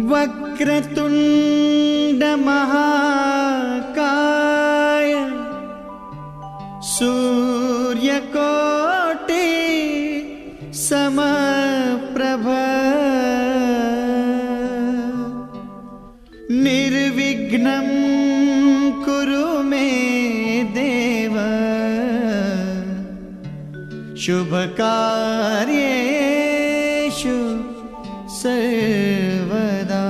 वक्रतुण्ड महाकाय सूर्यकोटि समप्रभ निर्विघ्नं कुरु मे देव शुभकार्येषु सर्वदा।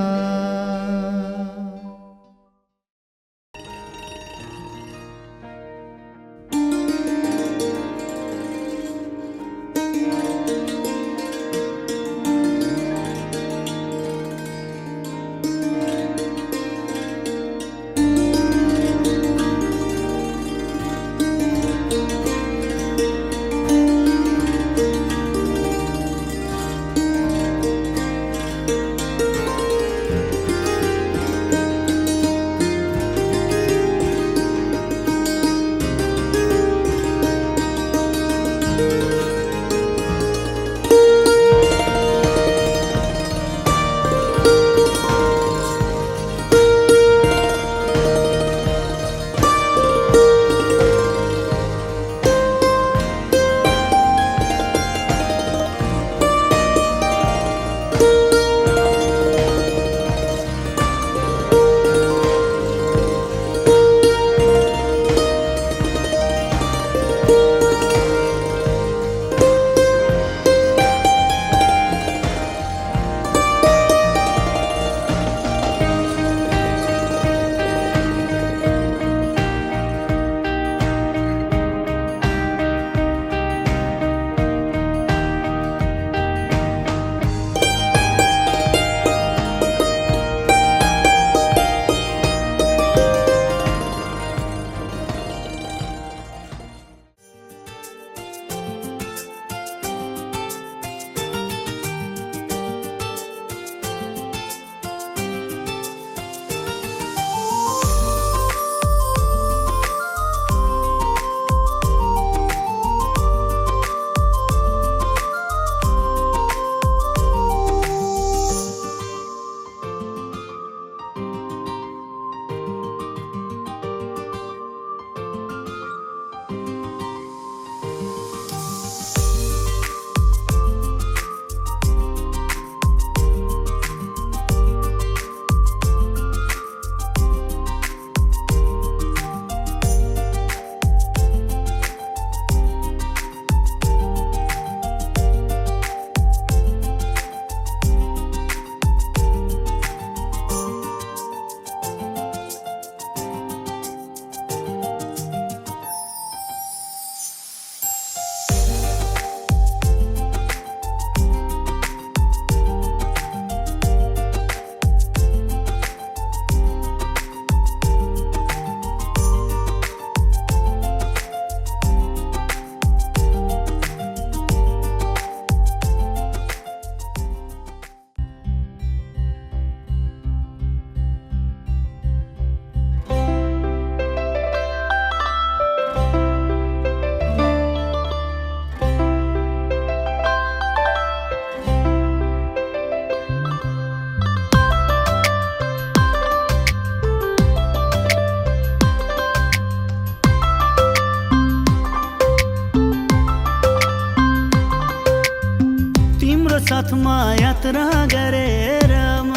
साथमा यात्रा गरेर म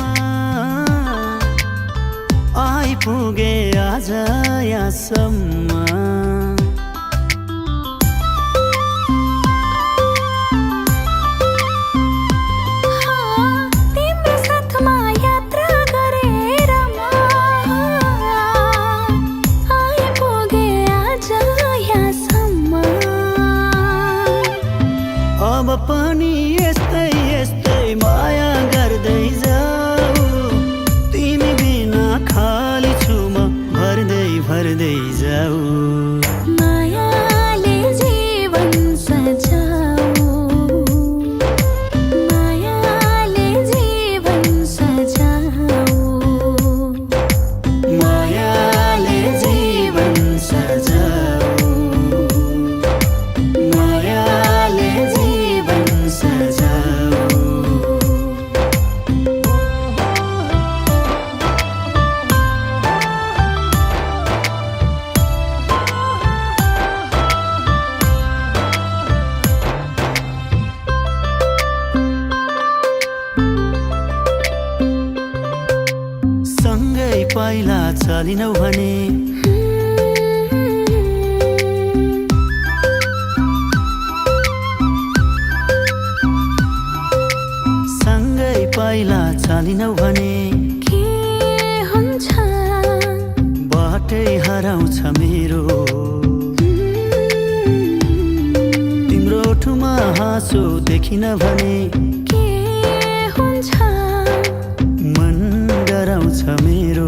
आइपुगे आज यहाँसम्म। अब पनि यस्तै यस्तै माया गर्दै जाऊ, तिमी बिना खाली छु म भर्दै भर्दै जाऊ। पाइला चलिनौ भने सँगै पाइला चलिनौ भने के हुन्छ बाटै हराउँछ मेरो तिम्रो ओठमा हाँसो देखिन भने के हुन्छ मन डराउँछ मेरो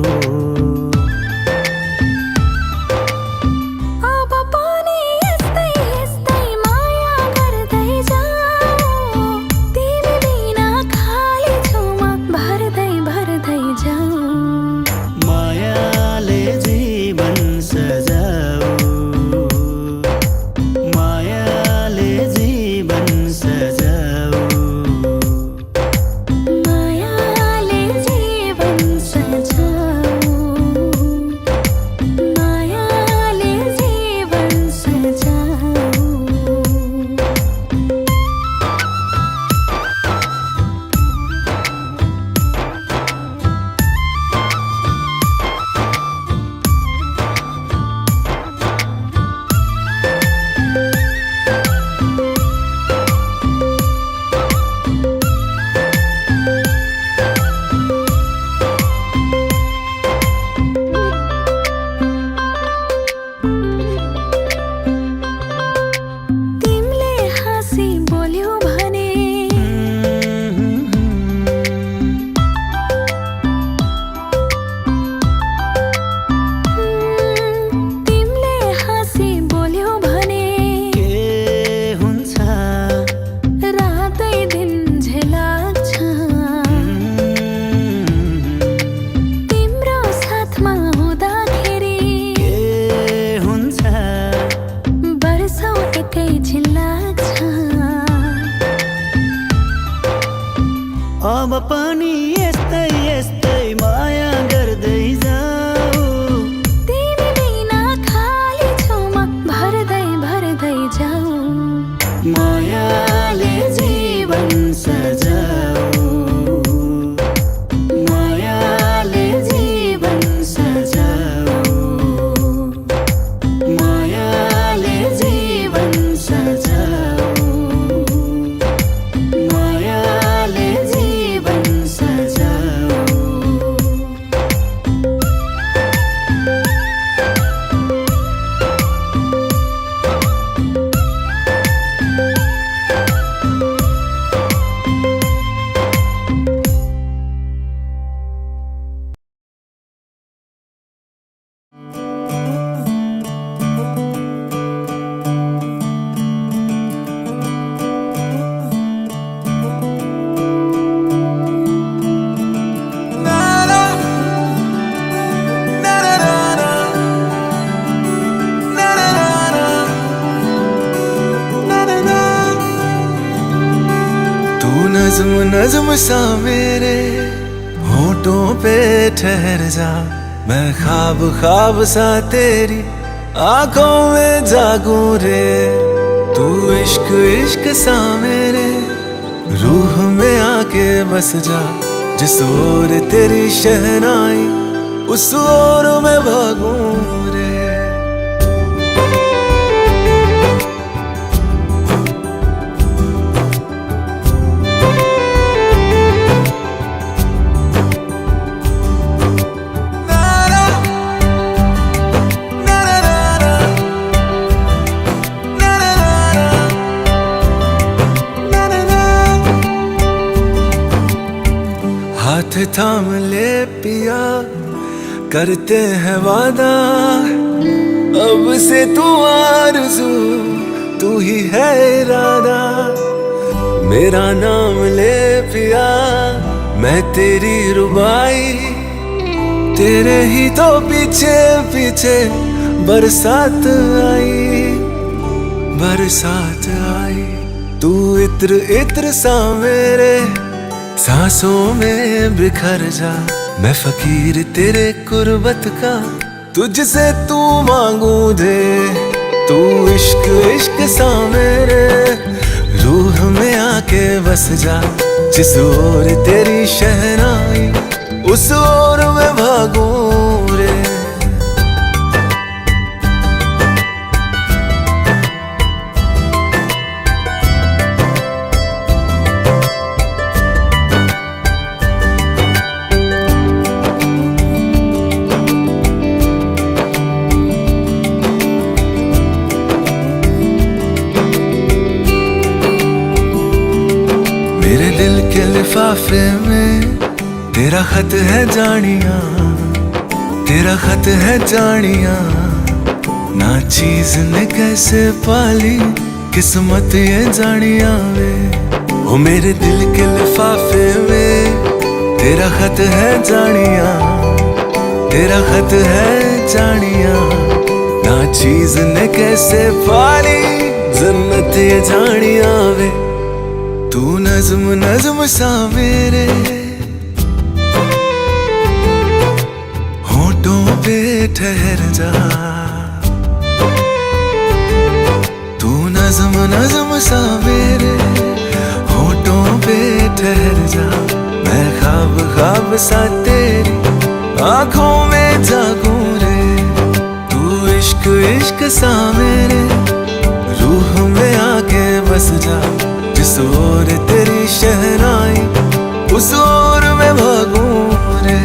अब पनि यस्तै यस्तै माया गर्दै जाऊ तिमी बिना खाली छु म भर्दै भर्दै जाऊ मायाले जीवन सजाऊ मायाले जीवन सजाऊ मायाले जीवन सजाऊ मायाले जीवन सजाऊ तिमीले हाँसी बोल्यौ भने तिमीले हाँसी बोल्यौ भने के हुन्छ रातै दिन झेलाग्छ तिम्रो साथमा हुँदाखेरि के हुन्छ वर्षौँ एकैछिन लाग्छ अब पनि यस्तै यस्तै माया गर्दै जाऊ तिमी बिना खाली छु म भर्दै भर्दै जाऊ मायाले जीवन सजाऊ मायाले जीवन सजाऊ मायाले जीवन सजाऊ मायाले जीवन सजाऊ तू नज्म नज्म सा मेरे होठों पे ठहर जा मैं ख्वाब ख्वाब सा तेरी आंखों में जागूं रे तू इश्क इश्क सा मेरे रूह में आके बस जा जिस ओर तेरी शहनाई उस ओर मैं भागूं रे हाथ थाम ले पिया करते हैं वादा अब से तू आरज़ू तू ही है इरादा मेरा नाम ले पिया मैं तेरी रुबाई तेरे ही तो पीछे पीछे बरसात आई तू इत्र इत्र सा मेरे सांसों में बिखर जा मैं फकीर तेरे कुर्बत का तुझसे तू मांगू दे तू इश्क इश्क सा मेरे रूह में आके बस जा जिस ओर तेरी शहनाई उस ओर मैं भागूं लिफाफे में तेरा खत है जानिया, तेरा खत है जानिया। ना चीज ने कैसे पाली किस्मत ये जानिया वे। ओ मेरे दिल के लिफाफे में तेरा खत है जानिया, तेरा खत है जानिया। ना चीज ने कैसे पाली जन्नत ये जानिया वे। तू नज्म नज्म सा मेरे होठों पे ठहर जा। तू नज्म नज्म सा मेरे होठों पे ठहर जा। मैं ख्वाब ख्वाब सा तेरी आंखों में जागूं रे। तू इश्क इश्क सा मेरे रूह में आके बस जा। जिस ओर तेरी शहनाई उस ओर मैं भागूं रे।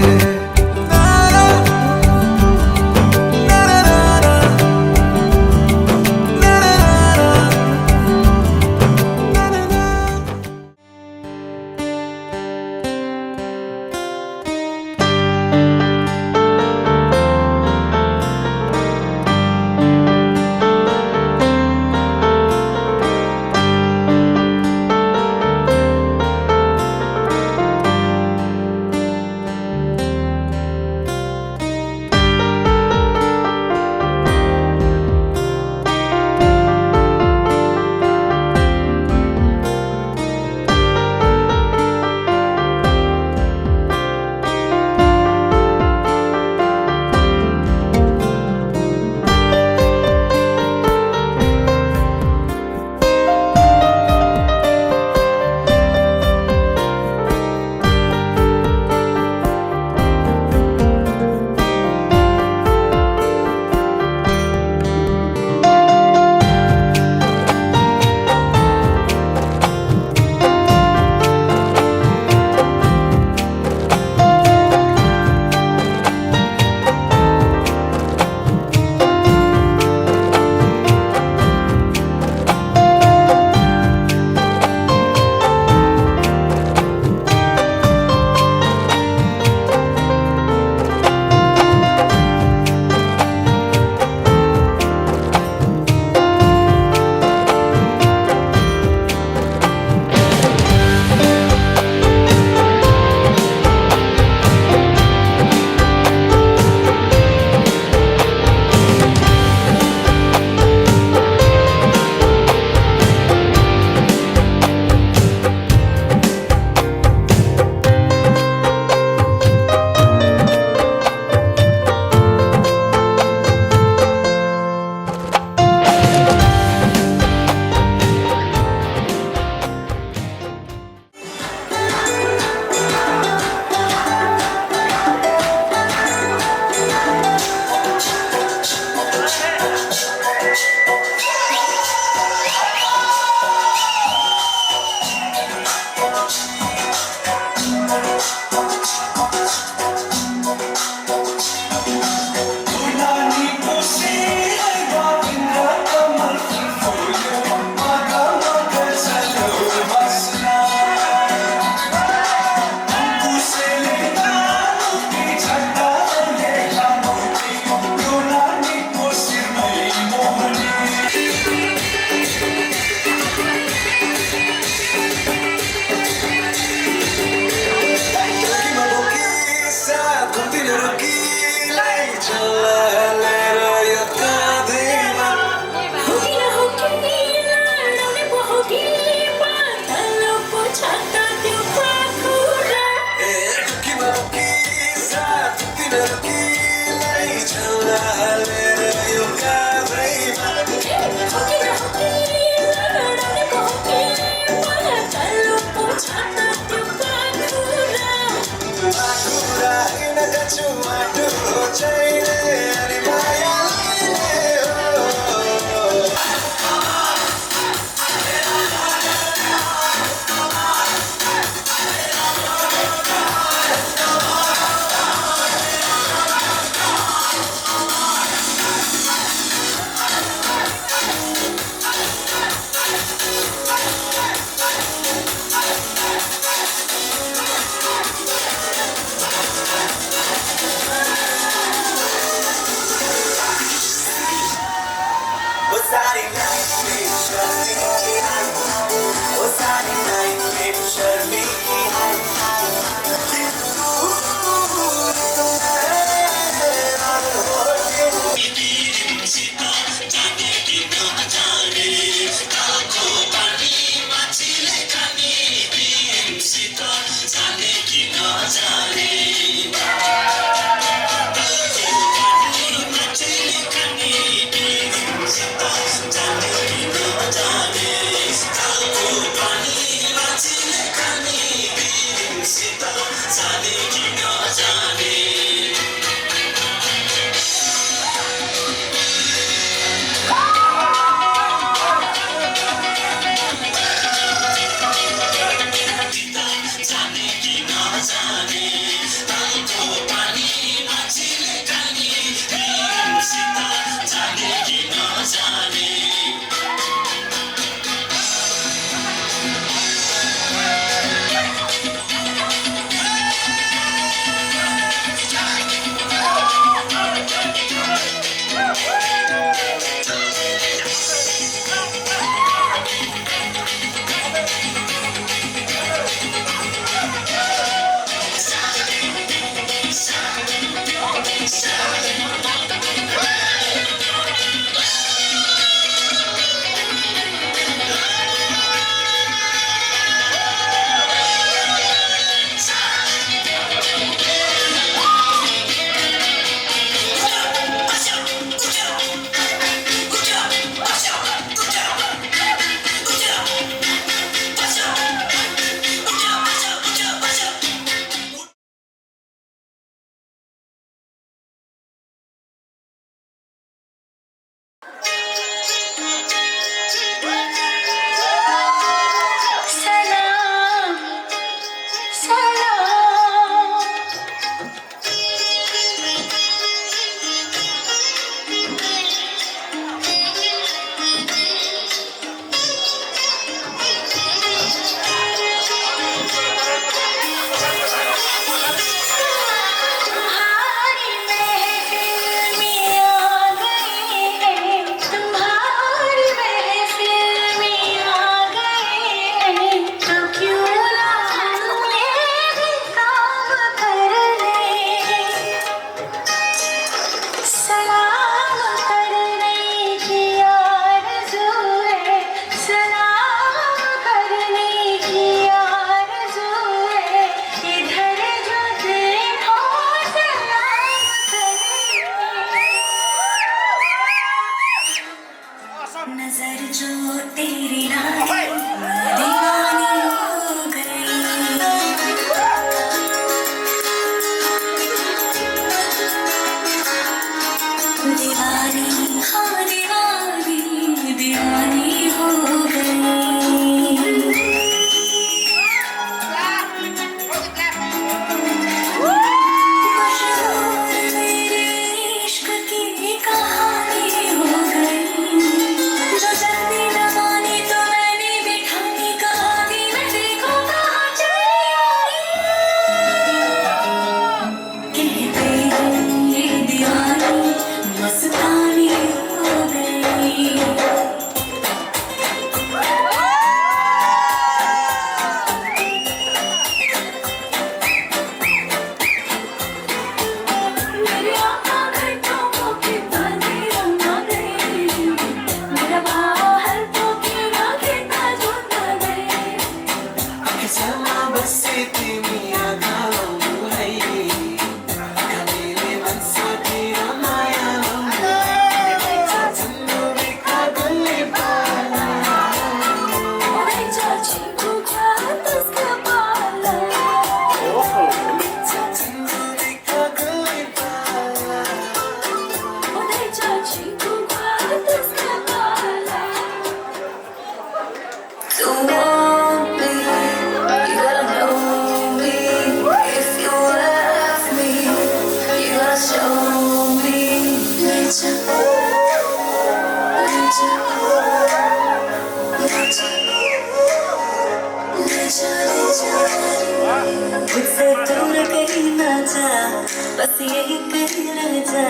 बस यही कहीं रह जा,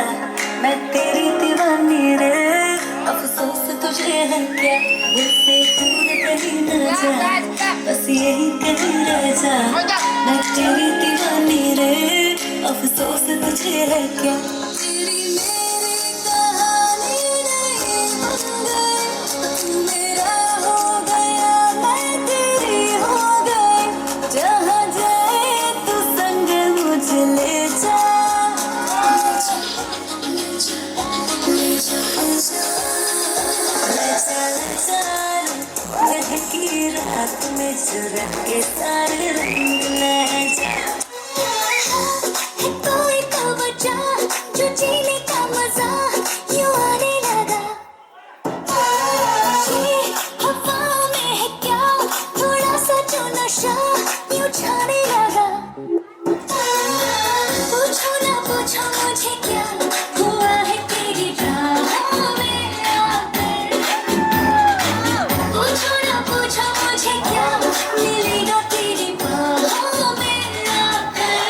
मैं तेरी दीवानी रे। अफसोस तुझे है क्या, दिल से दूर कहीं न जा, बस यही कहीं रह जा, मैं तेरी दीवानी रे। अफसोस तुझे है क्या, तेरी मेरी कहानी नहीं बन गई, तू मेरा हो गया मैं तेरी हो गई। जहाँ जाए तू संग मुझे ले जा, की रात में सूरज के सारे रंग ले जा। कोई तो वजह जो जीने का मजा यूं आने लगा, ये हवाओं में है क्या थोड़ा सा जो नशा यूं छाने लगा। पूछो ना पूछो मुझे क्या हुआ है तेरी राहों में आकर, पूछो ना पूछो मुझे क्या मिलेगा तेरी बाहों में आकर।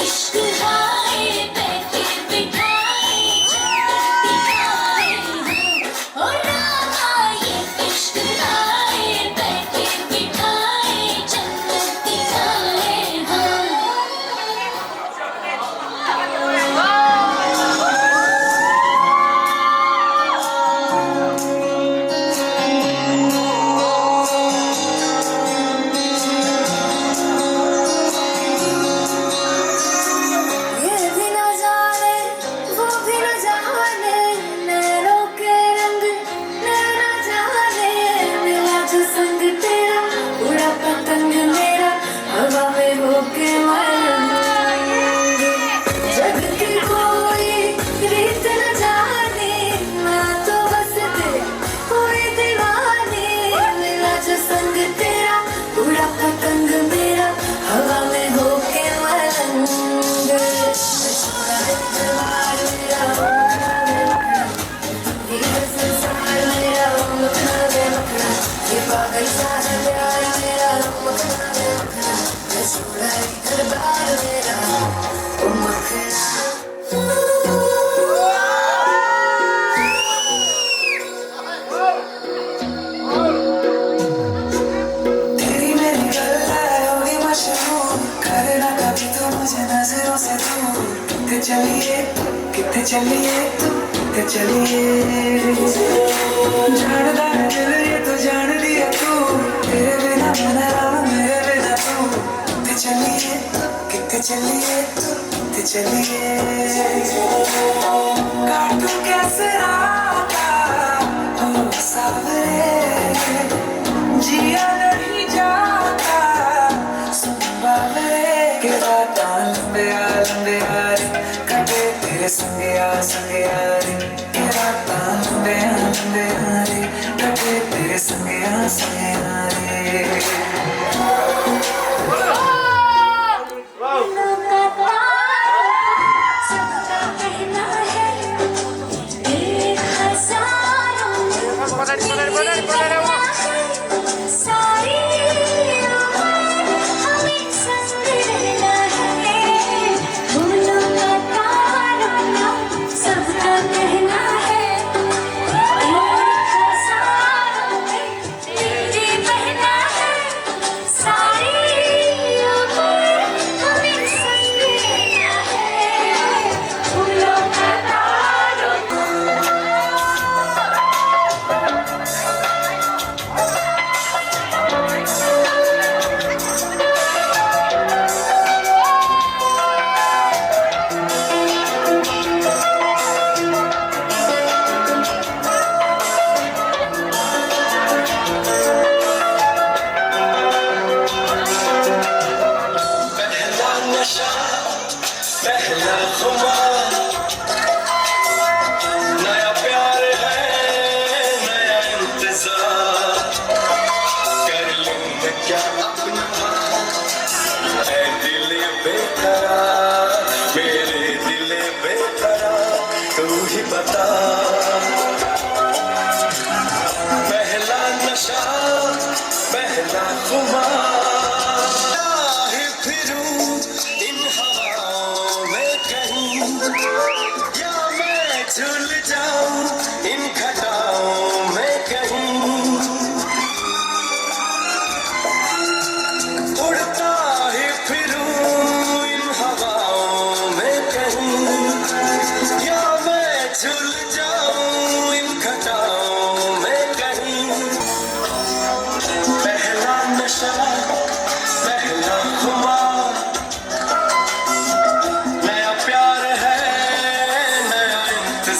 इश्क आए बैठे बिठाए दिखाए हम और रात आए, इश्क आए बैठे बिठाए जन्नत दिखाए हम। ये भी न जाने वो भी न जाने, नैनों के रंग नैना जाने। मिला जो संग तेरा उड़ा पतंग मेरा, हवा में होके मलंग। जग की कोई रीत न जाने, मैं तो बस तेरी हुई दीवानी। मिला जो संग तेरा उड़ा पतंग मेरा, हवा में होके मलंग। छोड़ा इतवार मेरा ये संसार मेरा मखना वे मखना, ये पागल सा है प्यार मेरा मखना वे मखना। छोड़ा इतवार मेरा ओ मखना। तेरी मेरी गल्ला होगी मशहूर, करना कभी तो मुझे नजरों से दूर। कितने चलिए कितने चलिए कितने चलिए, जानदा है दिल ये तो जान दिया तू, तेरे बिना मना रहा मेरे बिना तू। कितने चलिए कितने चलिए कितने चलिए, काटूं कैसे राता ओ सावरे, जिया नहीं जाता सुन बावरे। के राता लंबे आ रे, कटे तेरे संगे आ रे। के राता लंबे आ रे, कटे तेरे संगे आ रे। सबका कहना है एक हजारों में सारी उम्र हमें संग रहना है। फूलों का तारों सबका कहना है एक हजारों में तेरे बहना है। सारी उम्र हमें संग रहना है। फूलों का तारों पहला नशा पहला खुमार, नया प्यार है नया इंतजार। कर लूं मैं क्या अपना है दिल बेकरार, मेरे दिल बेकरार, तू ही बता। पहला नशा पहला खुमार, फिरूं इन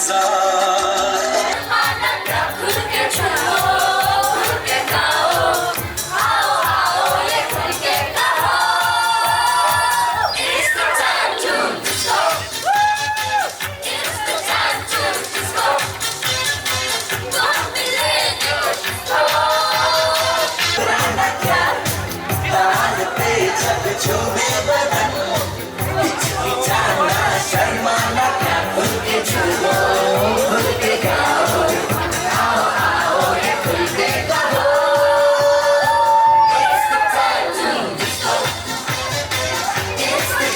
साथ खुल के छुओ खुल के गाओ आओ आओ ये खुल के गाओ It's the time to disco It's the time to disco Don't be late to disco ताल पे जब झूमे बदन हिचकिचाना शर्माना क्या खुल के छूओ खुल के गाओ आओ आओ ये खुल के गाओ It's the time to disco It's the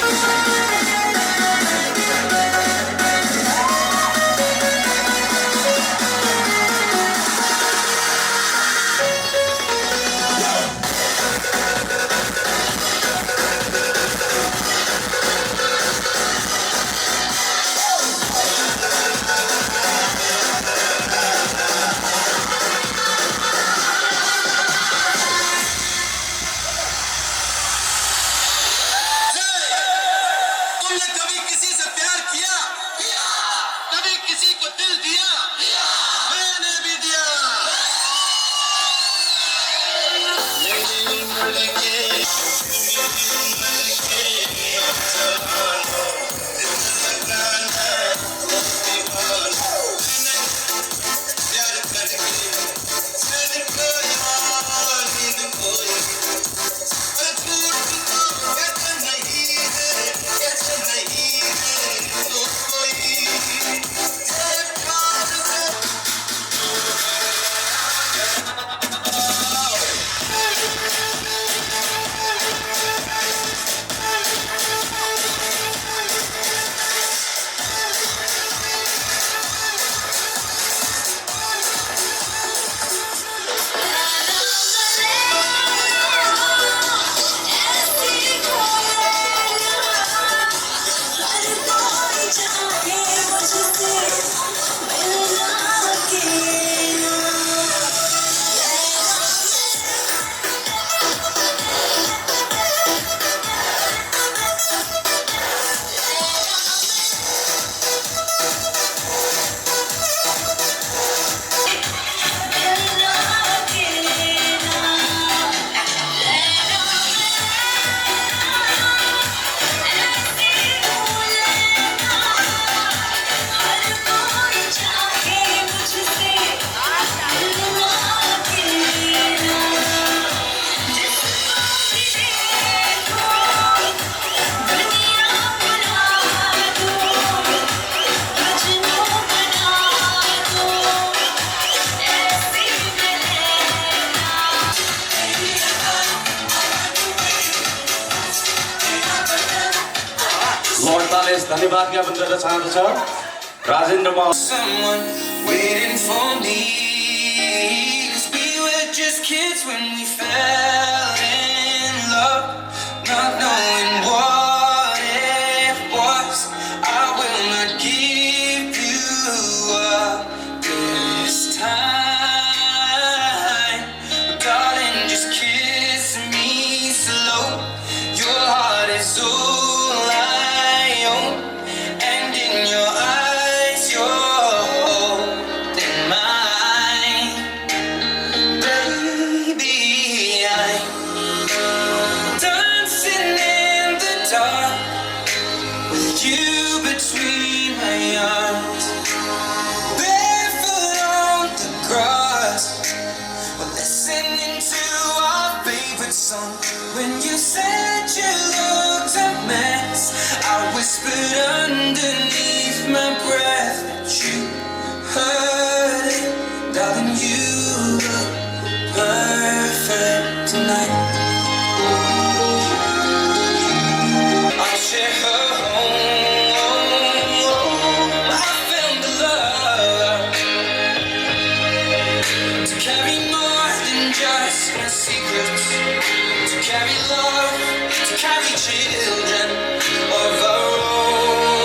तुमने कभी किसी से प्यार किया कभी किसी को दिल दिया मैंने भी दिया मेरी उम्र के प्यार करके मैंने खोया नींद खोई कैसे नहीं है तो कोई मोर्तालेस धन्यवाद ज्ञापन गर्न चाहदछ राजेन्द्र म someone waiting for me 'Cause we were just kids when we fell in love not knowing what it was I will not give you up this time darling just kiss me slow your heart is all I own and in your eyes you're holding mine baby I'm dancing in the dark with you between my arms barefoot on the grass we're listening to our favorite song when you said you looked a mess I whispered underneath my breath that you heard it darling you look perfect tonight I'll share her home I found the love to carry more than just my secrets to carry love to carry children of our own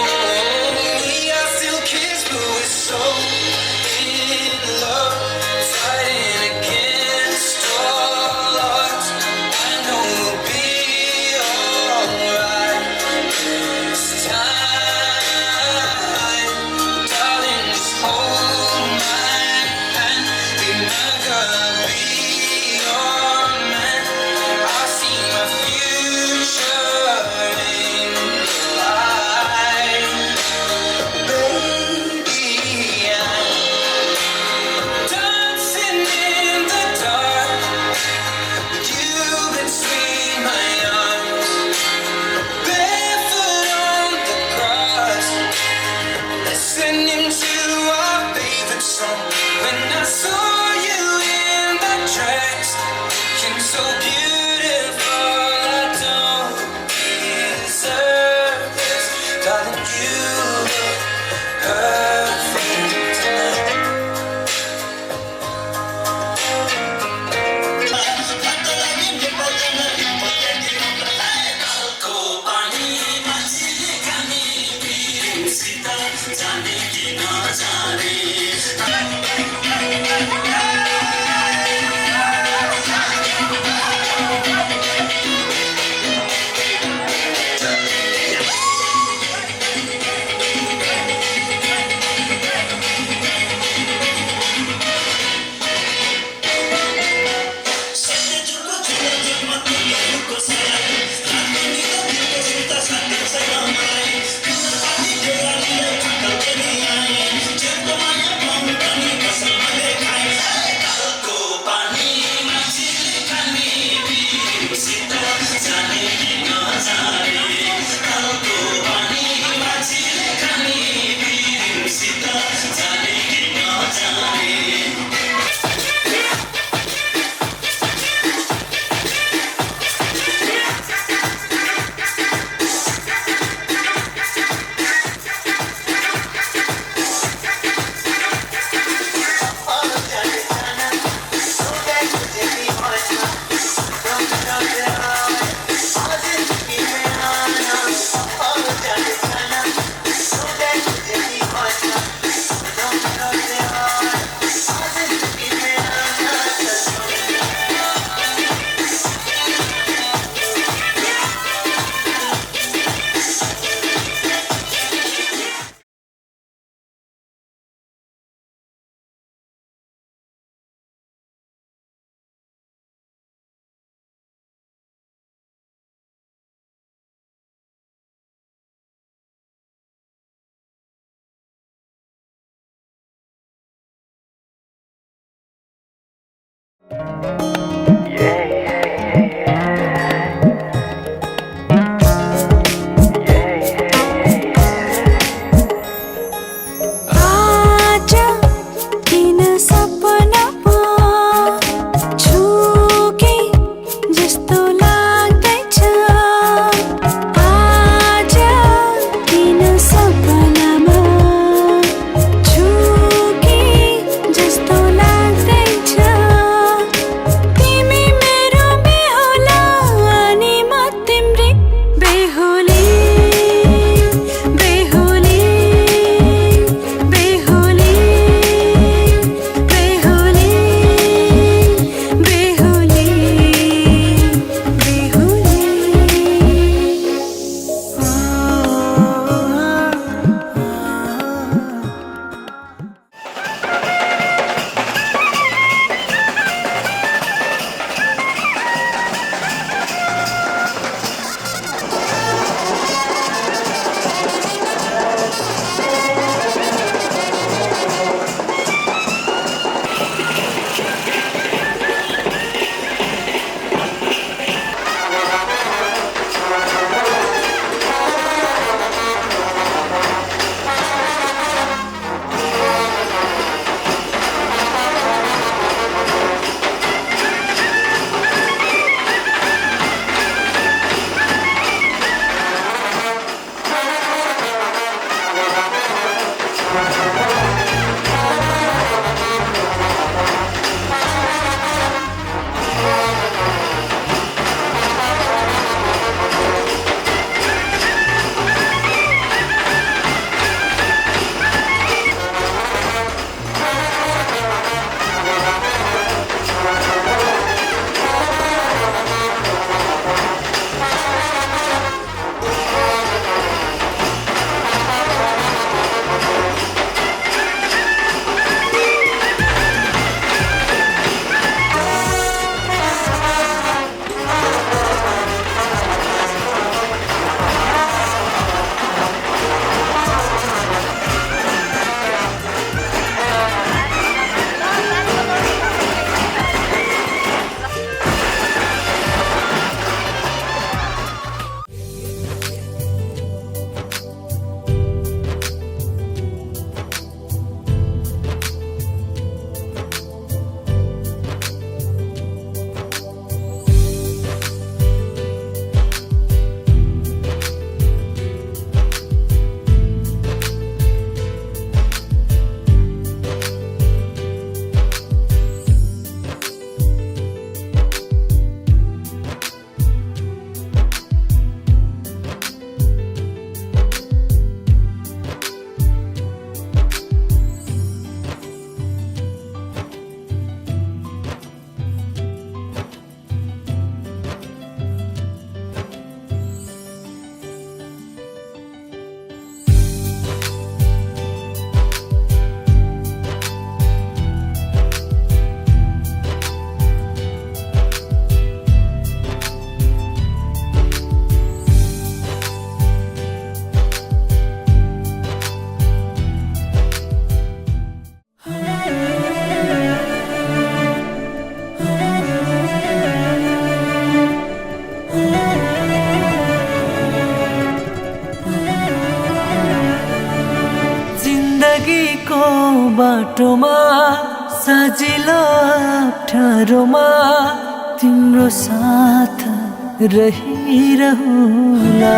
आज किन सपनामा झुके जस्तो लाग्दैछ आज किन सपनामा झुके जस्तो लाग्दैछ तिमी मेरो बेहुला अनि म तिम्री बेहुली बेहुली बेहुली बेहुली बेहुली जिन्दगीको बाटोमा सजिलो अप्ठ्यारोमा तिम्रो साथ रहिरहुला।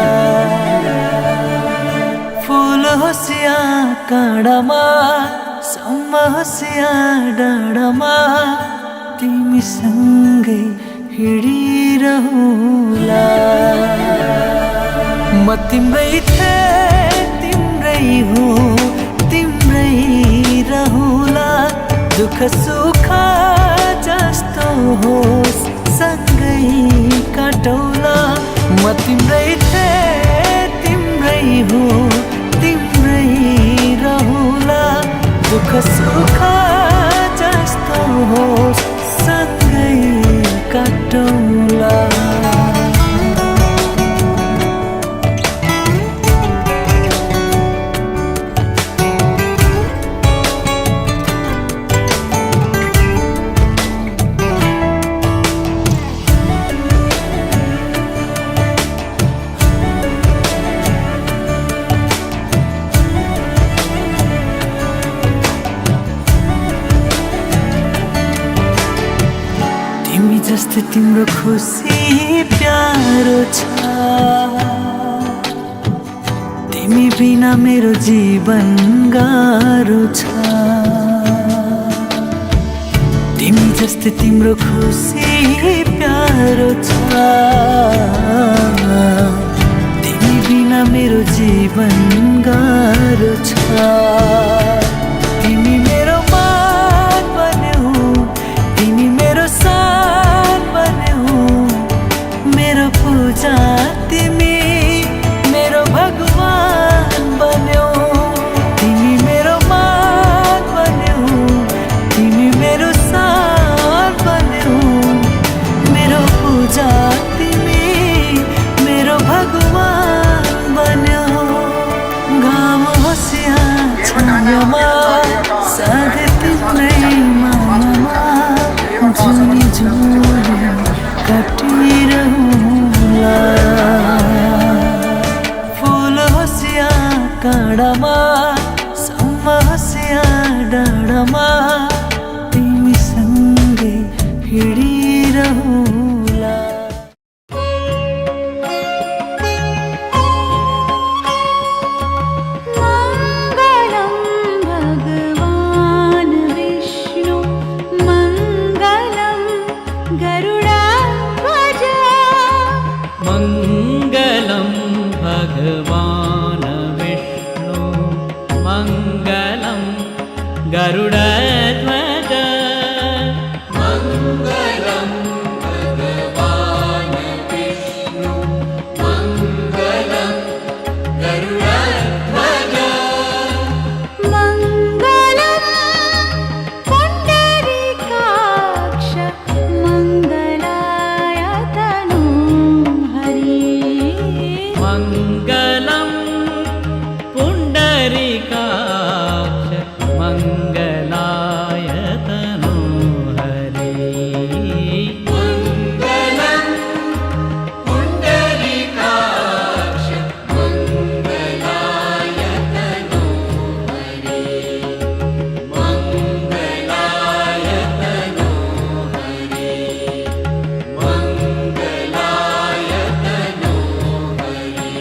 फुल होस् या काँडामा सम्म होस् या डाँडामा तिमीसँगै हिँडिरहुला। म तिम्रै थिएँ तिम्रै हो तिम्रै रहुला। दुःख सुख जस्तो होस् सँगै काटौला। म तिम्रै थिएँ तिम्रै हो तिम्रै रहुला। दुःख सुख जस्तो होस् सँगै काटौला। तिमी जस्तै तिम्रो खुसी प्यारो छ। तिमी बिना मेरो जीवन गाह्रो छ। तिमी जस्तै तिम्रो खुसी प्यारो छ। तिमी बिना मेरो जीवन गाह्रो छ। तिमी मेरो मान बन्यौ तिमी मेरो सान बन्यौ मेरो पूजा तिमी मेरो भगवान बन्यौ। तिमी मेरो मान बन्यौ तिमी मेरो सान बन्यौ मेरो पूजा तिमी मेरो भगवान बन्यौ। घाम होस् या छायामा साथै तिम्रै मायामा जुनी जुनी काटिरहुला। फुल होस् या काँडामा सम्म होस् या डाँडामा तिमीसँगै हिँडिरहुला। मङ्गलं भगवान् विष्णु मङ्गलं गरुडध्वज। मङ्गलं भगवान् विष्णु मङ्गलं गरुडध्वज। मङ्गलं भगवान् विष्णु मङ्गलं गरुडध्वज। मङ्गलं पुण्डरीकाक्ष मङ्गलाय तनु हरि। मङ्गलं पुण्डरीकाक्ष मङ्गलाय तनोहरि। मङ्गलं पुण्डरीकाक्ष मङ्गलाय तनोहरि। मङ्गलाय तनोहरि। मङ्गलाय तनोहरि।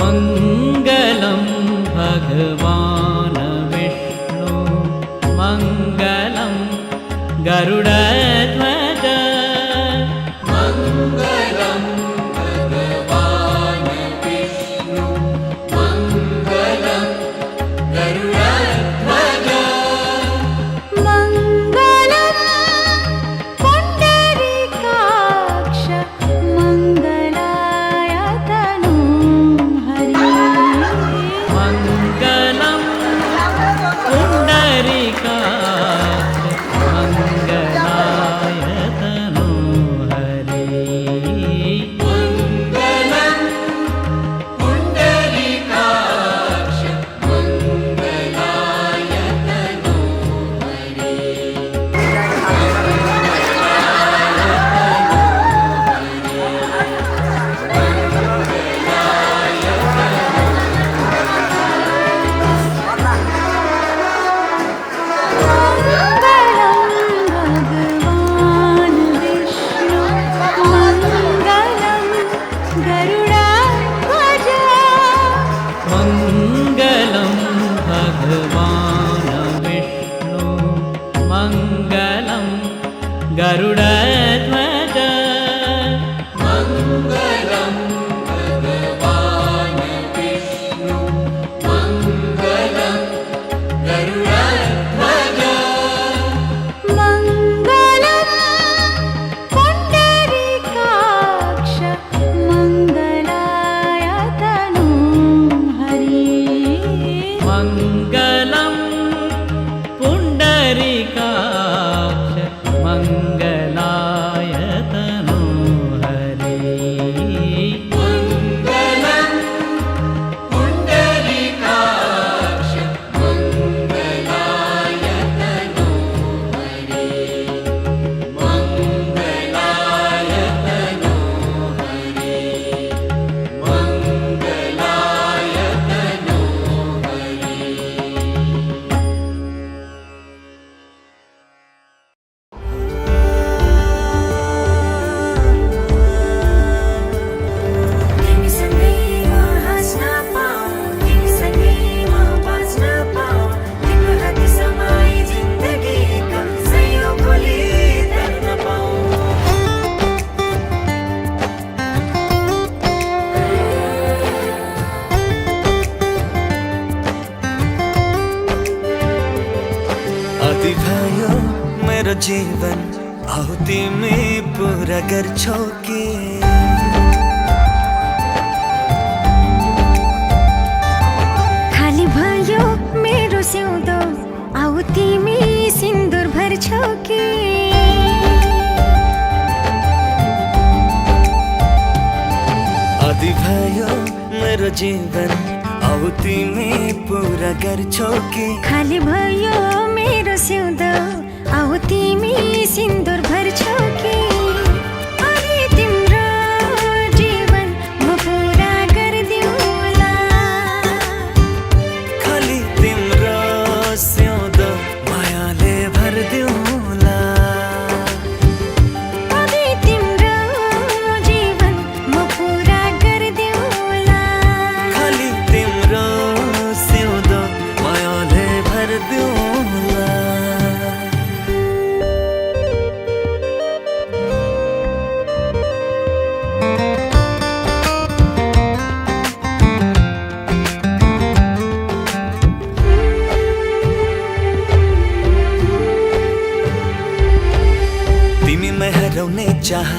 मङ्गलं भगवान् विष्णु मङ्गलं गरुडध्वज। मङ्गलं भगवान् विष्णु मङ्गलं गरुडध्वज। मङ्गलं पुण्डरीकाक्ष मङ्गलाय तनु हरि। मङ्गलं पुण्डरीकाक्ष मङ्गलाय मङ्गलं पुण्डरीकाक्ष मङ्गलाय तनोहरे मङ्गलं पुण्डरीकाक्ष मङ्गलाय तनोहरे मङ्गलाय तनोहरे मङ्गलाय तनोहरे आदि भयो मेरो जीवन आऊ तिमी पुरा गर्छौ कि खाली भयो मेरो सिउँदो आऊ तिमी सिन्दुर भर्छौ कि आदि भयो मेरो जीवन आऊ तिमी पुरा गर्छौ कि खाली भयो मेरो सिउँदो आऊ तिमी सिन्दुर भर्छौ कि अरे तिम्रो जीवन म पुरा गरिदिउँला खाली तिम्रो सिउँदो मायाले भरिदिउँला अरे तिम्रो जीवन म पुरा गरिदिउँला खाली तिम्रो सिउँदो मायाले भरिदिउँला तिमी मै हराउने चाह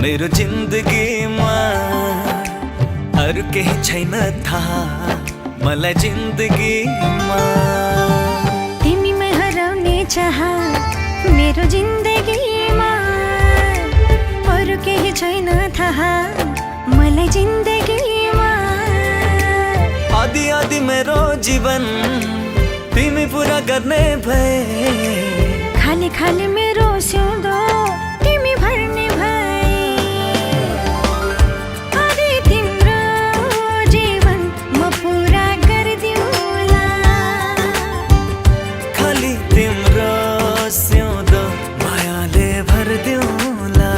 मेरो जिन्दगीमा अरू केही छैन थाहा मलाई जिन्दगीमा तिमीमै हराउने चाह मेरो जिन्दगीमा अरू केही छैन थाहा मलाई जिन्दगीमा आदि आदि मेरो जीवन तिमी पुरा गर्ने भए खाली खाली मेरो सिउँदो तिमी भर्ने भए अरे तिम्रो जीवन म पुरा गरिदिउँला खाली तिम्रो सिउँदो मायाले भरिदिउँला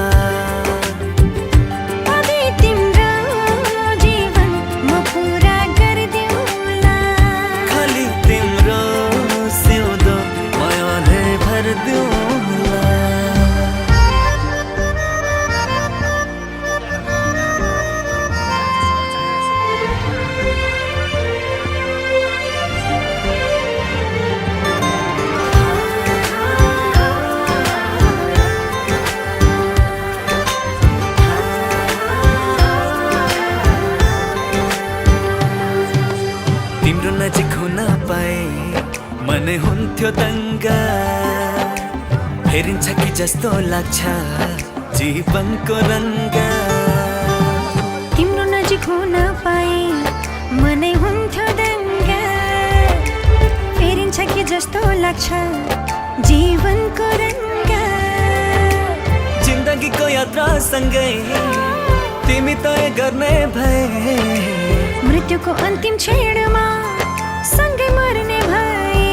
अरे तिम्रो जीवन म पुरा गरिदिउँला खाली तिम्रो सिउँदो मायाले भरिदिउँला तिम्रो नजिक हुन पाए मनै हुन्थ्यो दङ्गा फेरिन्छ कि जस्तो लाग्छ जीवनको रङ्ग तिम्रो नजिक हुन पाए मनै हुन्थ्यो दङ्गा फेरिन्छ कि जस्तो लाग्छ जीवनको रङ्ग जिन्दगीको यात्रा सँगै तिमी तय गर्ने भए मृत्युको अन्तिम क्षणमा सँगै मर्ने भए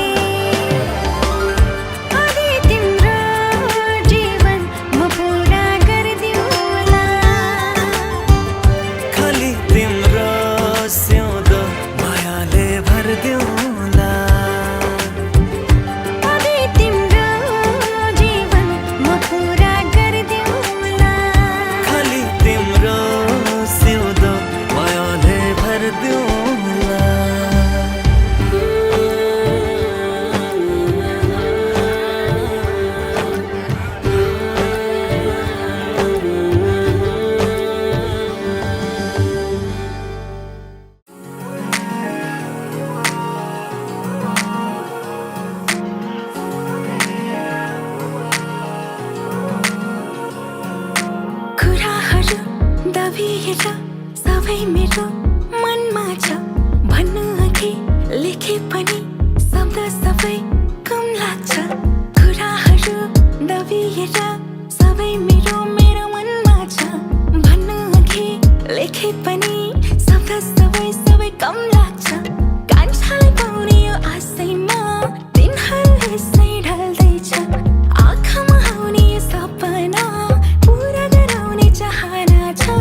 अरे तिम्रो जीवन म पुरा गरिदिउँला खाली तिम्रो सिउँदो मायाले भरिदिउँला अरे तिम्रो जीवन म पुरा गरिदिउँला खाली तिम्रो सिउँदो मायाले भरिदिउँला सबै मेरो मनमा छ भन्नु अघि लेखे पनि शब्द सबै कम लाग्छ कुराहरू दबिएर सबै मेरो मनमा छ भन्नु अघि लेखे पनि शब्द सबै कम लाग्छ कान्छालाई पाउने यो आशैमा दिनहरू यसै ढल्दैछ आँखामा आउने यो सपना पुरा गराउने चाहना छ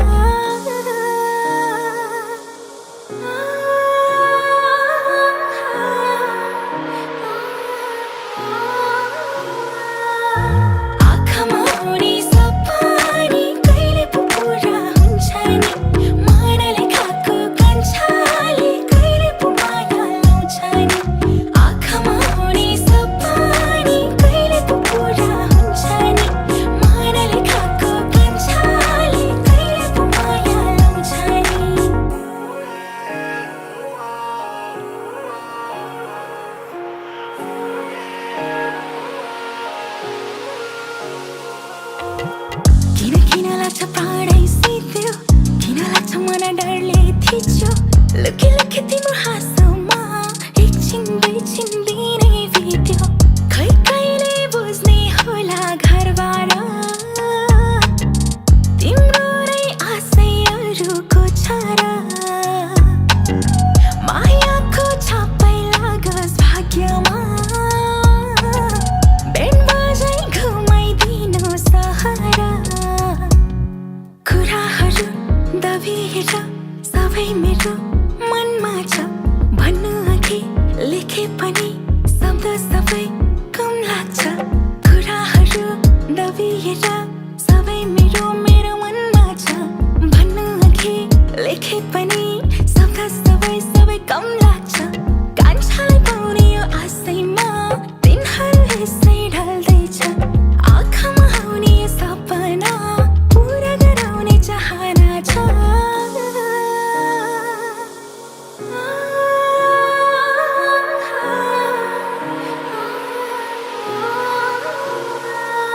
आँखामा आउने सपना कहिले पो पुरा हुन्छ नि मनले खाएको कान्छाले कहिले पो माया लाउँछ नि आँखामा आउने सपना कहिले पो पुरा हुन्छ नि मनले खाएको कान्छाले कहिले पो माया लाउँछ नि किन लाग्छ प्राणै सिध्यो किन लाग्छ मन डरले थिच्यो लुकी लुकी तिम्रो हाँसोमा एकछिन दुईछिन दिनै बित्यो खै कहिले बुझ्ने होला घरबार तिम्रो नै आशै अरूको छ र मायाको छापै लागोस् भाग्यमा बेन बजाई घुमाइदिनु सहर कुराहरू दबिएर सबै मेरो मनमा छ भन्नु अघि लेखे पनि शब्द सबै कम लाग्छ कुराहरू दबिएर सबै मेरो मनमा छ भन्नु अघि लेखे पनि शब्द सबै कम लाग्छ कान्छालाई पाउने यो आशैमा दिनहरू यसै ढल्दैछ आँखामा आउने यो सपना पुरा गराउने चाहना छ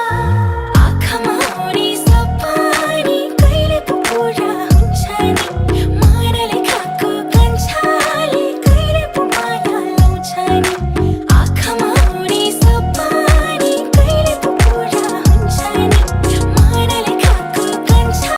आँखामा आउने सपना कहिले पो पुरा हुन्छ नि मनले खाएको कान्छाले कहिले पो माया लाउँछ नि आँखामा आउने सपना कहिले पो पुरा हुन्छ नि मनले खाएको कान्छा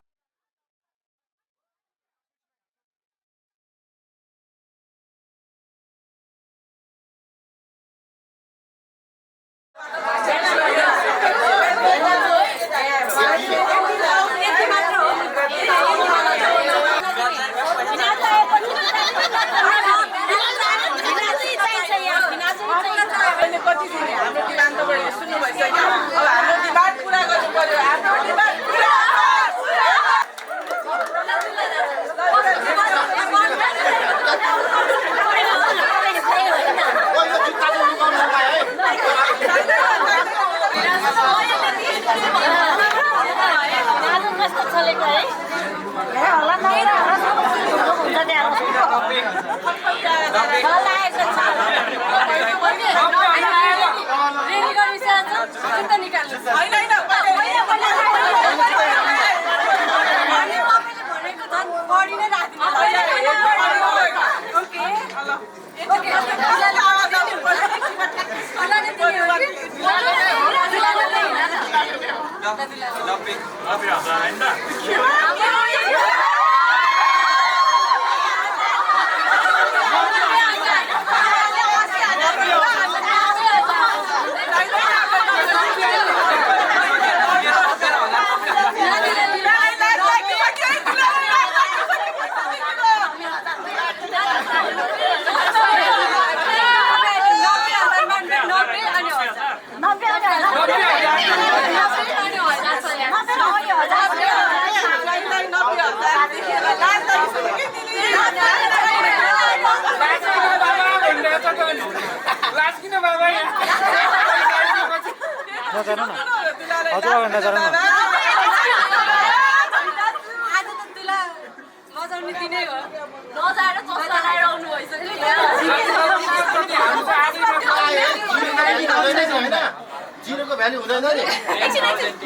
जिरोको भ्यालु हुँदैन नि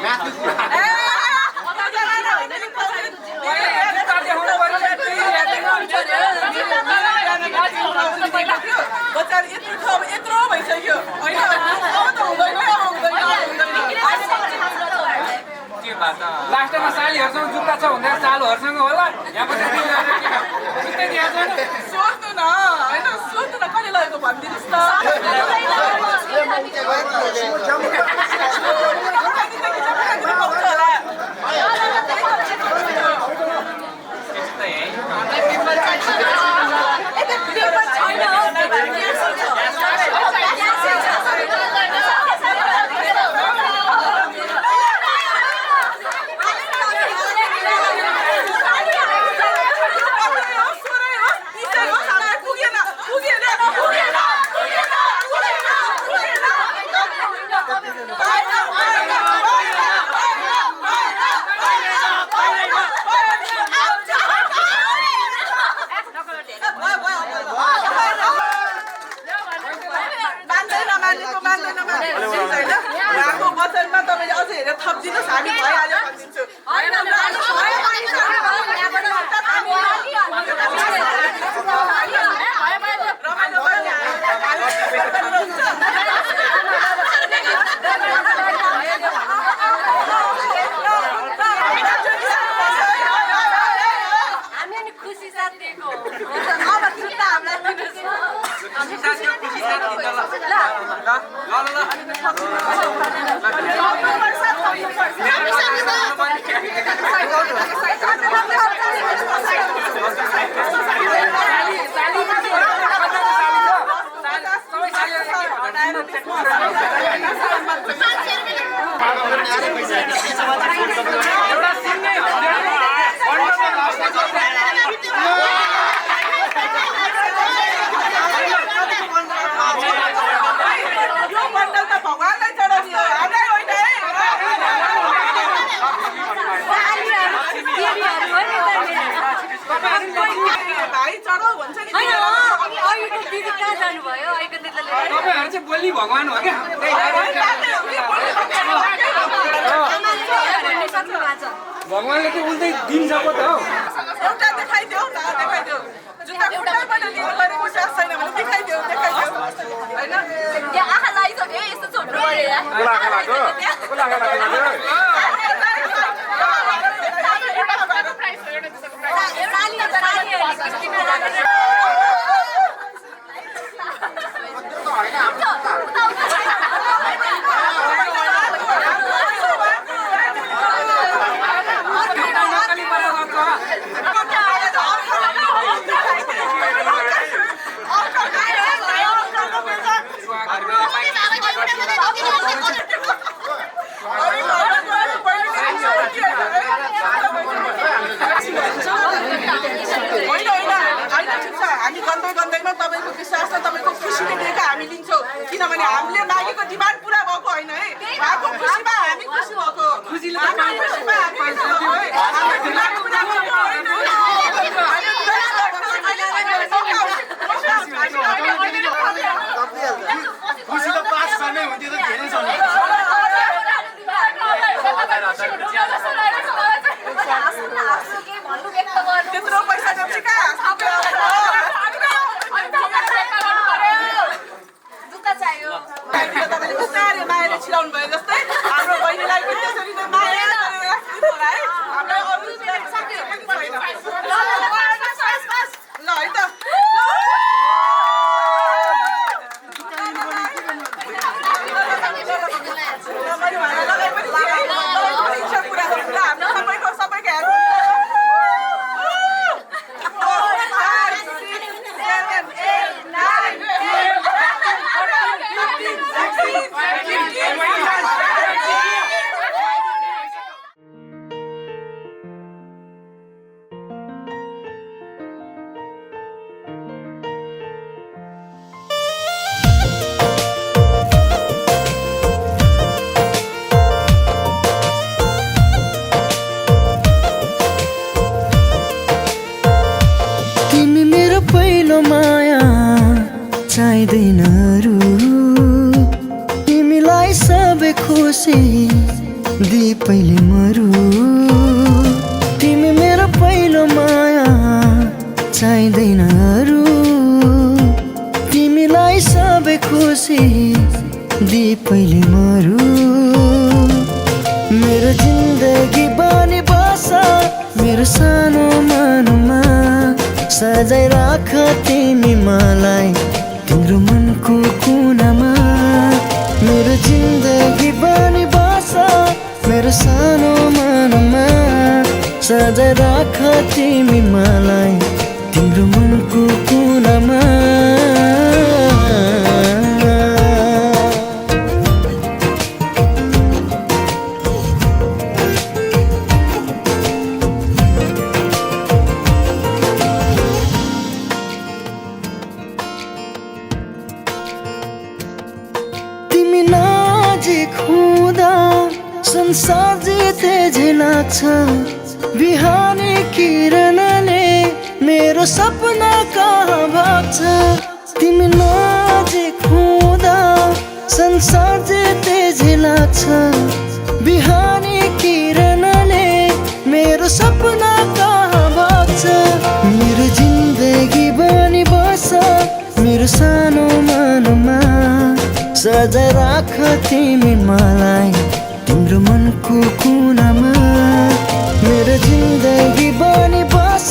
म्याथको कुरा लास्टमा सालीहरूसँग जुत्ता छ भन्दा चालुहरूसँग होला यहाँ पनि जुत्तै दिएको छैन सोध्नु न होइन सोध्नु न कहिले लगेको भनिदिनुहोस् थप्दिनुहोस् हामी भइहाल्यो भनिदिन्छु खुसी साथ दिएको अब जुत्ता हामीलाई तपाईँहरू चाहिँ बोल्ने भगवान हो क्या भगवानले चाहिँ उल्टै दिन्छ पो त हौ एउटा देखाइदेऊ न देखाइदेऊ जुत्ता खुट्टा पनि दिनु पर्ने विश्वास छैन भने देखाइदेऊ होइन आँखा लागिसक्यो यस्तो छोड्नु हामी गन्दै गन्दैमा तपाईँको विश्वास र तपाईँको खुसीले दिएका हामी लिन्छौँ किनभने हामीले मागेको डिमान्ड पुरा भएको होइन है उहाँको खुसीमा हामी खुसी भएको खुसीमा हामी खुसी भएको खुसी त पास गर्ने हुन्थ्यो त धेरै छ त्यत्रो पैसा जम्सी कहाँ तपाईँले बिस्तारै मायाले छिराउनु भयो जस्तै हाम्रो बहिनीलाई पनि त्यसरी नै माया गरेर राखिदिनु होला है हामीलाई अरू ल है त चाहिँदैन अरू तिमीलाई सबै खुसी दि पहिले मरु तिमी मेरो पहिलो माया चाहिँदैन अरू तिमीलाई सबै खुसी दि पहिले मरु मेरो जिन्दगी बनी बस मेरो सानो मनमा सजाइ राख तिमी मलाई तिम्रो मनको कुनामा मेरो जिन्दगी बनी बस मेरो सानो मनमा सजाइ राख तिमी मलाई तिम्रो मनको कुनामा तिमी नजिक हुँदा संसार जिते झै लाग्छ बिहानी किरणले मेरो सपना कहाँ भाग्छ तिमी नजिक हुँदा संसार जिते झै लाग्छ बिहानी किरणले मेरो सपना कहाँ भाग्छ मेरो जिन्दगी बनी बस मेरो सानो मनमा सजाइ राख तिमी मलाई तिम्रो मनको कुनामा मेरो जिन्दगी बनी बस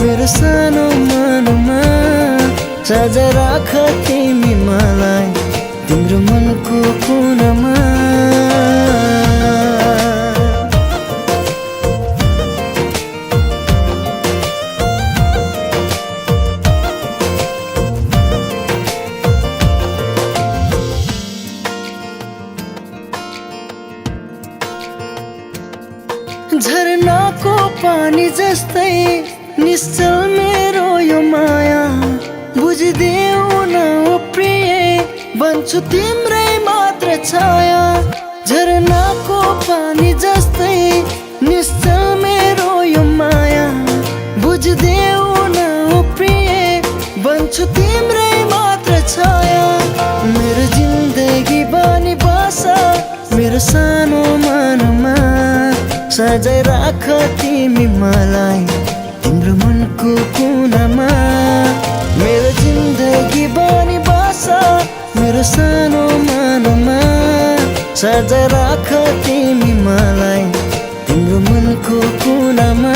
मेरो सानो मनमा सजाइ राख तिमी मलाई तिम्रो मनको कुनामा झरनाको पानी जस्तै निश्चल मेरो यो माया बुझिदेऊ न ओ प्रिय बन्छु तिम्रै मात्र छाया झरनाको पानी जस्तै निश्चल मेरो यो माया बुझिदेऊ न ओ प्रिय बन्छु तिम्रै मात्र छाया मेरो जिन्दगी बनी बस मेरो सानो मनमा सजाइ राख तिमी मलाई तिम्रो मनको कुनामा मेरो जिन्दगी बनी बस मेरो सानो मनमा सजाइ राख तिमी मलाई तिम्रो मनको कुनामा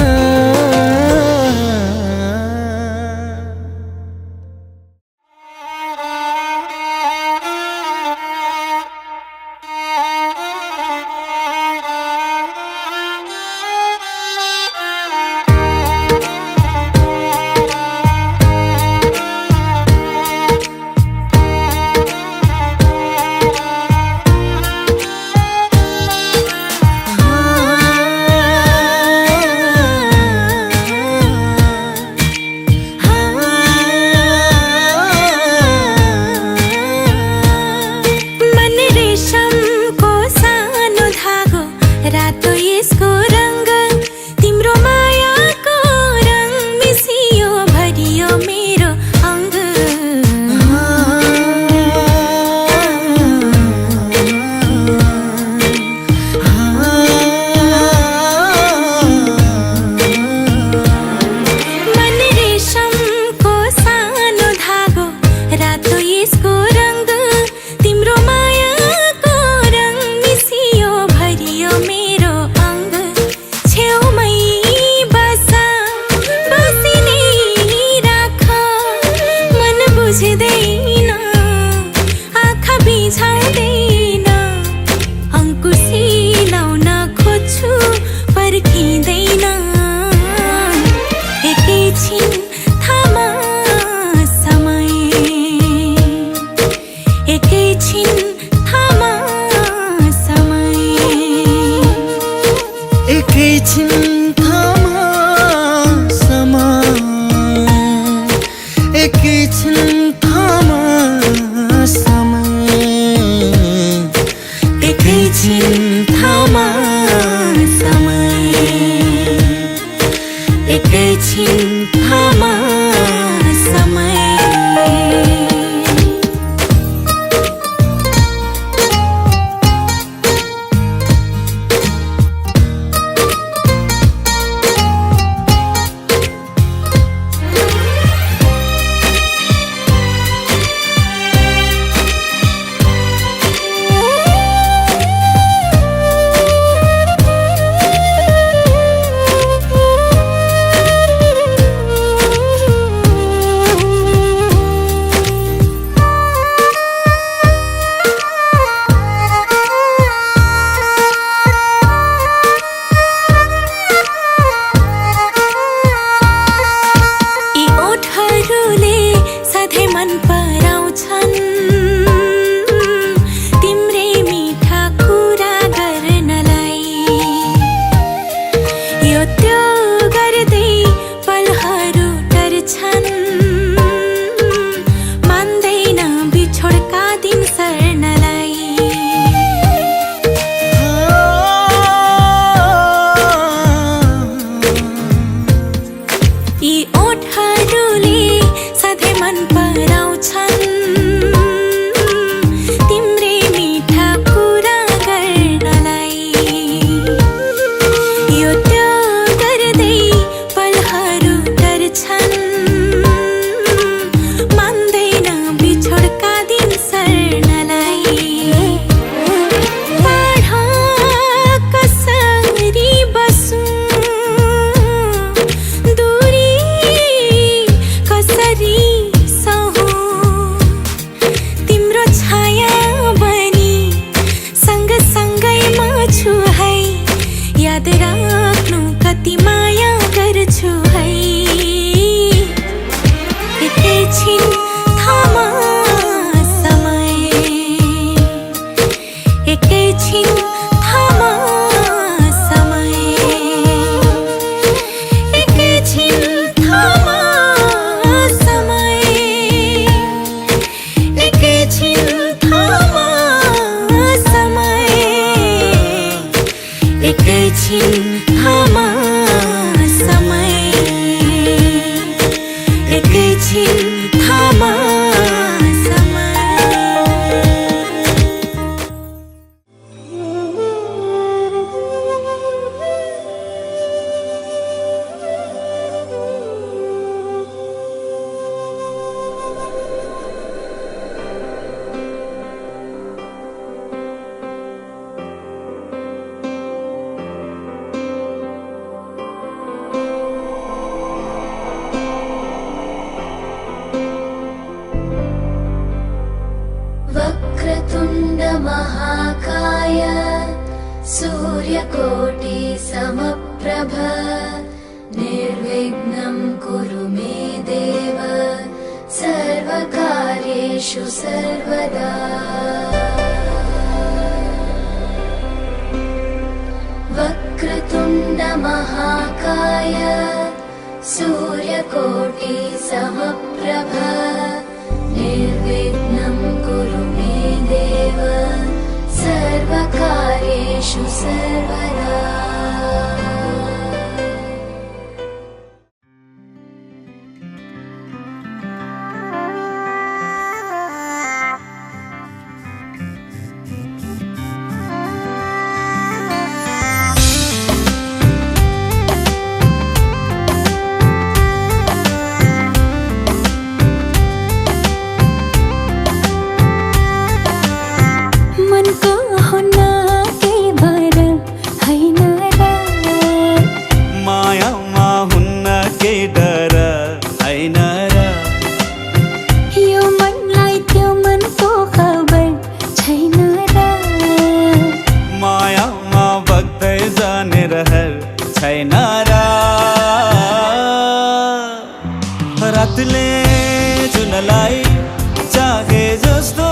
वक्रतुण्ड महाकाय सूर्यकोटि समप्रभ निर्विघ्नं कुरु मे देव सर्वकार्येषु सर्वदा वक्रतुण्ड महाकाय सूर्यकोटि समप्रभ निर्विघ्नं कुरु मे देव सर्वकार्येषु सर्वदा रातले जुनलाई चाहे जस्तो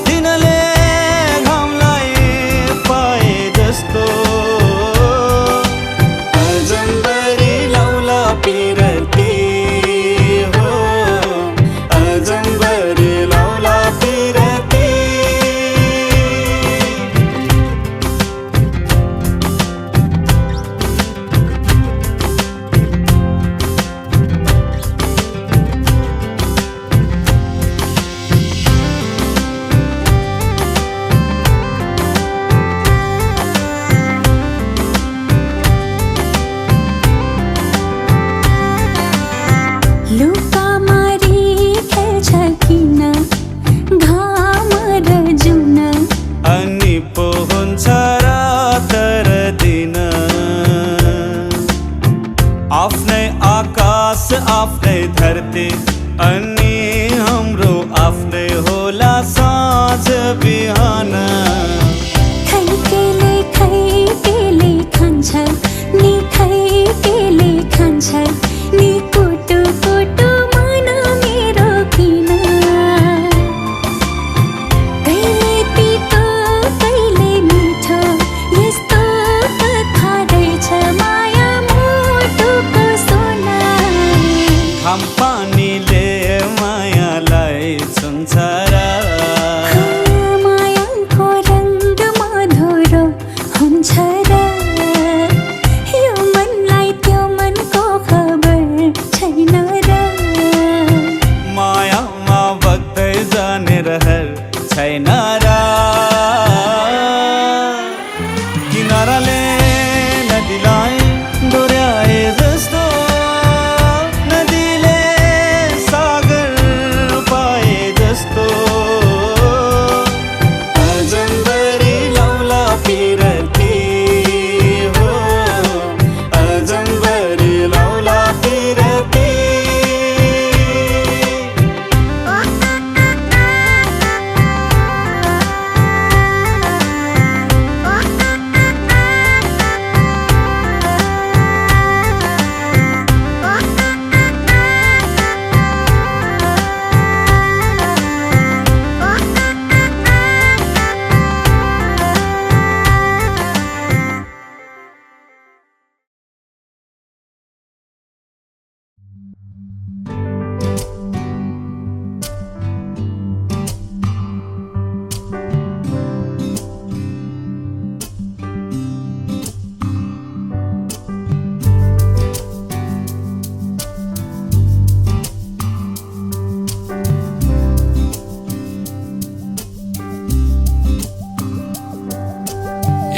दिनले घामलाई पाए जस्तो अजम्बरी लौला पिरती हो अजम्बरी लौला पिरती आफ्नै आकाश आफ्नै धरती अनि हाम्रो आफ्नै होला साँझ बिहान खैकेले खान्छ नि खैकेले खान्छ नि कुटु कुटु मन मेरो किन कहिले पितो कहिले मिठो यस्तो कथा रहेछ माया मोटुको सोना घाम पानीले मायालाई छुन्छ र मायाको रङ्ग मधुरो हुन्छ र यो मनलाई त्यो मनको खबर छैन र मायामा बग्दै जाने रहर छैन र किनाराले नदीलाई डोर्याए जस्तो नदीले सागर पाए जस्तो अजम्बरी लौला पिरती हो अजम्बरी लौला पिरती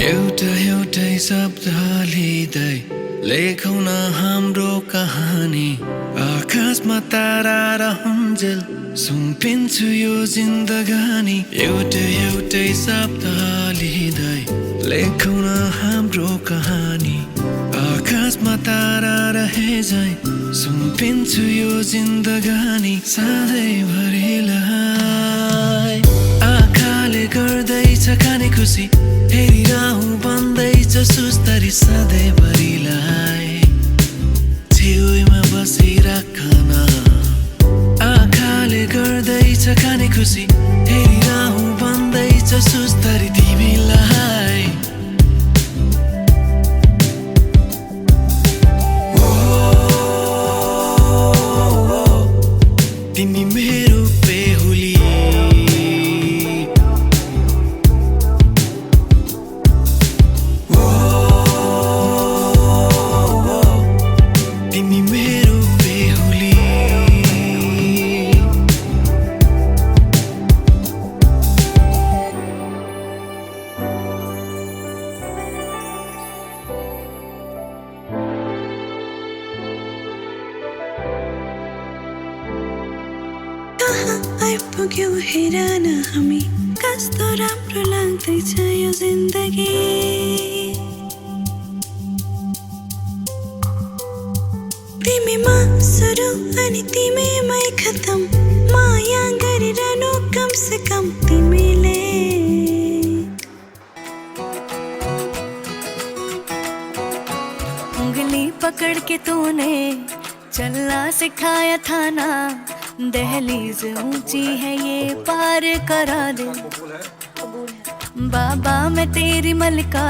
एउटै शब्द लिँदै लेखौँ न हाम्रो कहानी आकाशमा तारा रहन्जेल सुम्पिन्छु यो जिन्दगानी एउटै शब्द लिँदै लेखौँ न हाम्रो कहानी आकाशमा तारा रहे झै सुम्पिन्छु यो जिन्दगानी सधैँभरिलाई खुसी हेरिरहँ बन्दैछ सुस्तरी सधैँभरिलाई छेउमा बसिराखन आँखाले गर्दैछ खाने खुसी हेरिरहँ बन्दैछ सुस्तरी तिमीलाई तिमी मेरो बेहुली तिमी मेरो बेहुली कहाँ आइपुग्यौ हेर न हामी कस्तो राम्रो लाग्दैछ यो जिन्दगी तिमीमा सुरु अनि तिमीमै खतम माया गरिरहनु कम से कम तिमीले उंगली पकड़ के तूने चलना सिखाया था ना दहलीज ऊंची है ये पार करा दे बाबा मैं तेरी मलका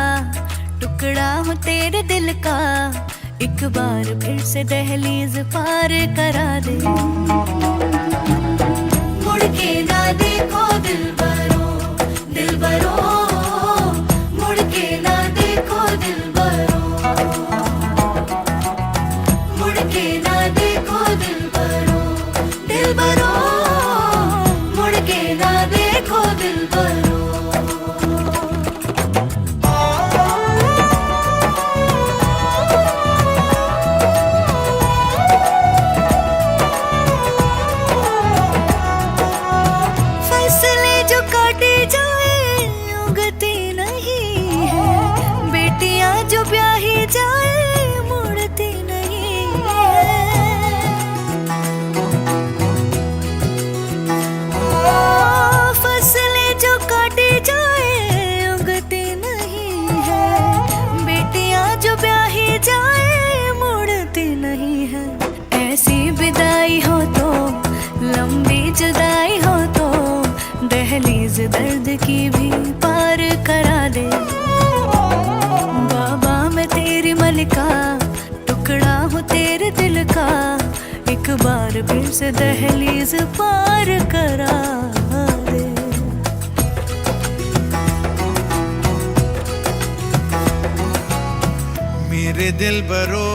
टुकड़ा हूँ तेरे दिल का एक बार फिर से दहलीज पार करा दे मुड़ के ना देखो दिलबरो दिलबरो मुड़ के ना देखो दिलबरो मुड़ के ना देखो दिलबरो दिलबरो मुड़ के ना देखो दिलबरो फैसले जो काटे जाए उगती नहीं है बेटियां जो ब्याही जाए मुड़ती नहीं है फसले जो काटे जाए उगती नहीं है बेटियां जो ब्याही जाए मुड़ती नहीं है ऐसी विदाई हो तो लंबी जुदाई हो तो दहलीज दर्द की भी पार करा दे बाबा मैं तेरी मलिका टुकड़ा हूँ तेरे दिल का एक बार फिर से दहलीज पार करा दे मेरे दिल बरो